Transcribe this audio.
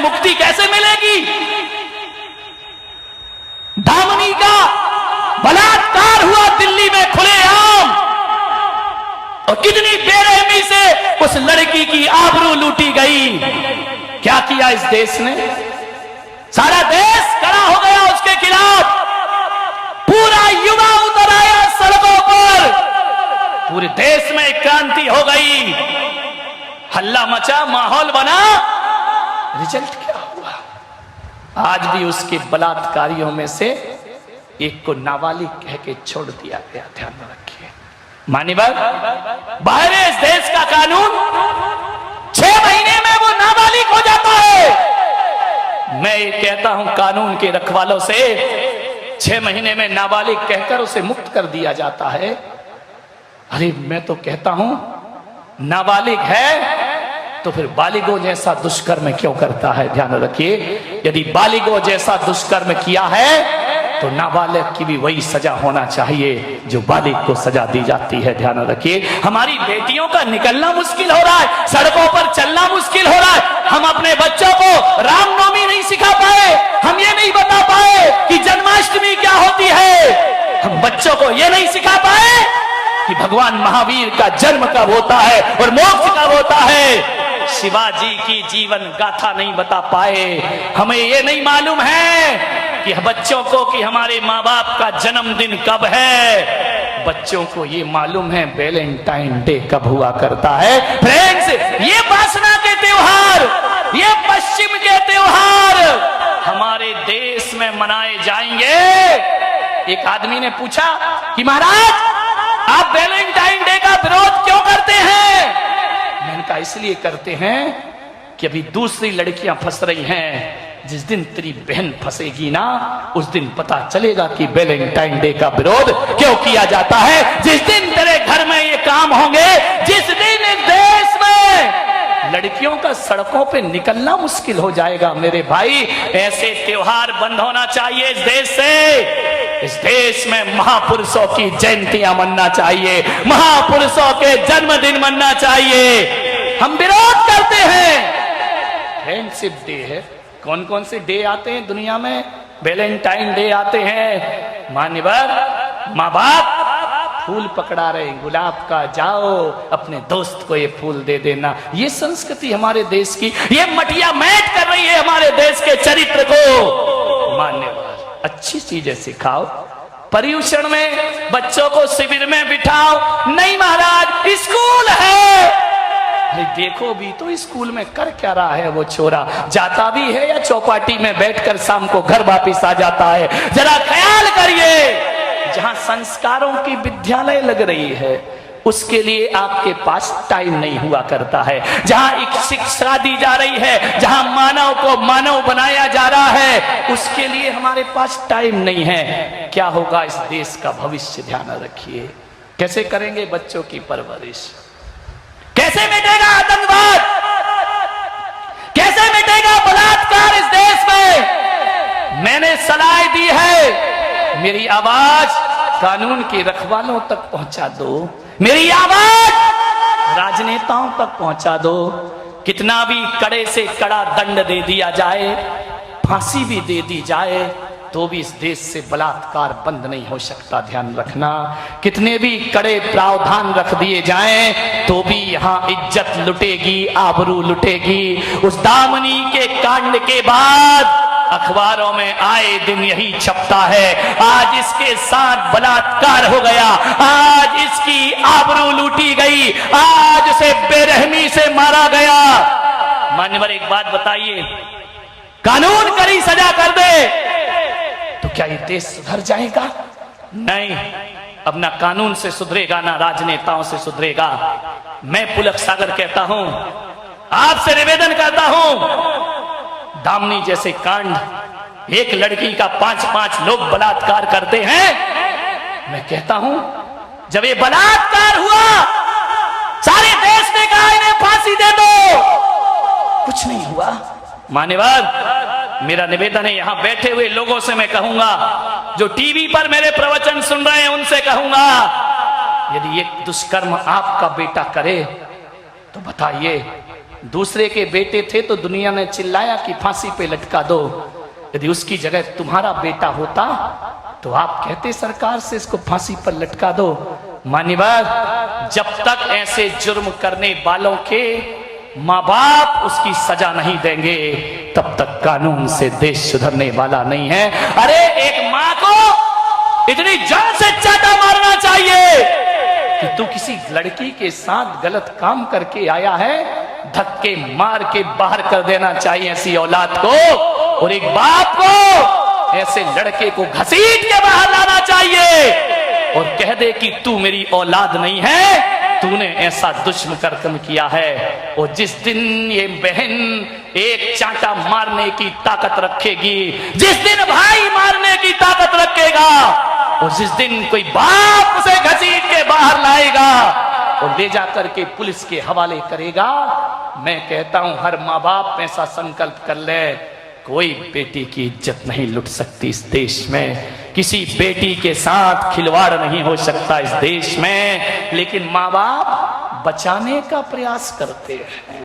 मुक्ति कैसे मिलेगी? दामनी का बलात्कार हुआ दिल्ली में खुलेआम, और कितनी बेरहमी से उस लड़की की आबरू लूटी गई। क्या किया इस देश ने? सारा देश खड़ा हो गया उसके खिलाफ, पूरा युवा उतर आया सड़कों पर, पूरे देश में क्रांति हो गई, हल्ला मचा, माहौल बना। रिजल्ट क्या हुआ? आज भी उसके बलात्कारियों में से एक को नाबालिग कह के छोड़ दिया गया। ध्यान में रखिए मान्यवर, बाहर है इस देश का कानून, 6 महीने में वो नाबालिग हो जाता है। मैं ये कहता हूं कानून के रखवालों से, 6 महीने में नाबालिग कहकर उसे मुक्त कर दिया जाता है। अरे मैं तो कहता हूं नाबालिग है तो फिर बालिगों जैसा दुष्कर्म क्यों करता है? ध्यान रखिए, यदि बालिगों जैसा दुष्कर्म किया है तो नाबालिग की भी वही सजा होना चाहिए जो बालिग को सजा दी जाती है। ध्यान रखिए, हमारी बेटियों का निकलना मुश्किल हो रहा है, सड़कों पर चलना मुश्किल हो रहा है। हम अपने बच्चों को रामनवमी नहीं सिखा पाए, हम ये नहीं बता पाए कि जन्माष्टमी क्या होती है, हम बच्चों को ये नहीं सिखा पाए कि भगवान महावीर का जन्म कब होता है और मोक्ष कब होता है। शिवाजी की जीवन गाथा नहीं बता पाए, हमें ये नहीं मालूम है कि बच्चों को कि हमारे माँ बाप का जन्मदिन कब है। बच्चों को ये मालूम है वैलेंटाइन डे कब हुआ करता है। फ्रेंड्स, ये वासना के त्योहार, ये पश्चिम के त्योहार हमारे देश में मनाए जाएंगे। एक आदमी ने पूछा कि महाराज आप वैलेंटाइन डे का विरोध क्यों करते हैं? मैंने कहा इसलिए करते हैं कि अभी दूसरी लड़कियां फंस रही हैं, जिस दिन तेरी बहन फंसेगी ना उस दिन पता चलेगा कि वैलेंटाइन डे का विरोध क्यों किया जाता है। जिस दिन तेरे घर में ये काम होंगे, जिस दिन इस देश में लड़कियों का सड़कों पे निकलना मुश्किल हो जाएगा, मेरे भाई ऐसे त्योहार बंद होना चाहिए इस देश से। इस देश में महापुरुषों की जयंतियां मनना चाहिए, महापुरुषों के जन्मदिन मनना चाहिए। हम विरोध करते हैं। फ्रेंडशिप डे है, कौन कौन से डे आते हैं दुनिया में? वैलेंटाइन डे आते हैं। मान्यवर, माँ बाप फूल पकड़ा रहे गुलाब का, जाओ अपने दोस्त को ये फूल दे देना। ये संस्कृति हमारे देश की, ये मटिया मैट कर रही है हमारे देश के चरित्र को। मान्यवर, अच्छी चीजें सिखाओ, पर्यूषण में बच्चों को शिविर में बिठाओ। नहीं महाराज, स्कूल है। देखो भी तो स्कूल में कर क्या रहा है वो छोरा, जाता भी है या चौपाटी में बैठकर शाम को घर वापिस आ जाता है? जरा ख्याल करिए, जहां संस्कारों की विद्यालय लग रही है उसके लिए आपके पास टाइम नहीं हुआ करता है। जहां एक शिक्षा दी जा रही है, जहां मानव को मानव बनाया जा रहा है, उसके लिए हमारे पास टाइम नहीं है। क्या होगा इस देश का भविष्य? ध्यान रखिए, कैसे करेंगे बच्चों की परवरिश? कैसे मिटेगा आतंकवाद? कैसे मिटेगा बलात्कार इस देश में? मैंने सलाह दी है, मेरी आवाज कानून के रखवालों तक पहुंचा दो, मेरी आवाज राजनेताओं तक पहुंचा दो। कितना भी कड़े से कड़ा दंड दे दिया जाए, फांसी भी दे दी जाए, तो भी इस देश से बलात्कार बंद नहीं हो सकता। ध्यान रखना, कितने भी कड़े प्रावधान रख दिए जाएं तो भी यहाँ इज्जत लुटेगी, आबरू लुटेगी। उस दामनी के कांड के बाद अखबारों में आए दिन यही छपता है, आज इसके साथ बलात्कार हो गया, आज इसकी आबरू लूटी गई, आज उसे बेरहमी से मारा गया। मान्यवर, एक बात बताइए, कानून कड़ी सजा कर दे तो क्या ये देश सुधर जाएगा? नहीं, अब ना कानून से सुधरेगा ना राजनेताओं से सुधरेगा। मैं पुलक सागर कहता हूं, आपसे निवेदन करता हूं, दामनी जैसे कांड, एक लड़की का 5-5 लोग बलात्कार करते हैं। मैं कहता हूं जब ये बलात्कार हुआ सारे देश ने कहा इन्हें फांसी दे दो, कुछ नहीं हुआ। मान्यवर, मेरा निवेदन है, यहां बैठे हुए लोगों से मैं कहूंगा, जो टीवी पर मेरे प्रवचन सुन रहे हैं उनसे कहूंगा, यदि ये दुष्कर्म आपका बेटा करे तो बताइए दूसरे के बेटे थे तो दुनिया ने चिल्लाया कि फांसी पे लटका दो। यदि उसकी जगह तुम्हारा बेटा होता तो आप कहते सरकार से इसको फांसी पर लटका दो। मान्यवर, जब तक ऐसे जुर्म करने वालों के माँ बाप उसकी सजा नहीं देंगे तब तक कानून से देश सुधरने वाला नहीं है। अरे एक माँ को इतनी जान से चाटा मारना चाहिए कि तू किसी लड़की के साथ गलत काम करके आया है, धक्के मार के बाहर कर देना चाहिए ऐसी औलाद को। और एक बाप को ऐसे लड़के को घसीट के बाहर लाना चाहिए और कह दे कि तू मेरी औलाद नहीं है, तूने ऐसा दुश्मन कर्म किया है। और जिस दिन ये बहन एक चांटा मारने की ताकत रखेगी, जिस दिन भाई मारने की ताकत रखेगा, और जिस दिन कोई बाप उसे घसीट के बाहर लाएगा और ले जाकर के पुलिस के हवाले करेगा, मैं कहता हूं हर माँ बाप ऐसा संकल्प कर ले, कोई बेटी की इज्जत नहीं लुट सकती इस देश में, किसी बेटी के साथ खिलवाड़ नहीं हो सकता इस देश में। लेकिन माँ बाप बचाने का प्रयास करते हैं।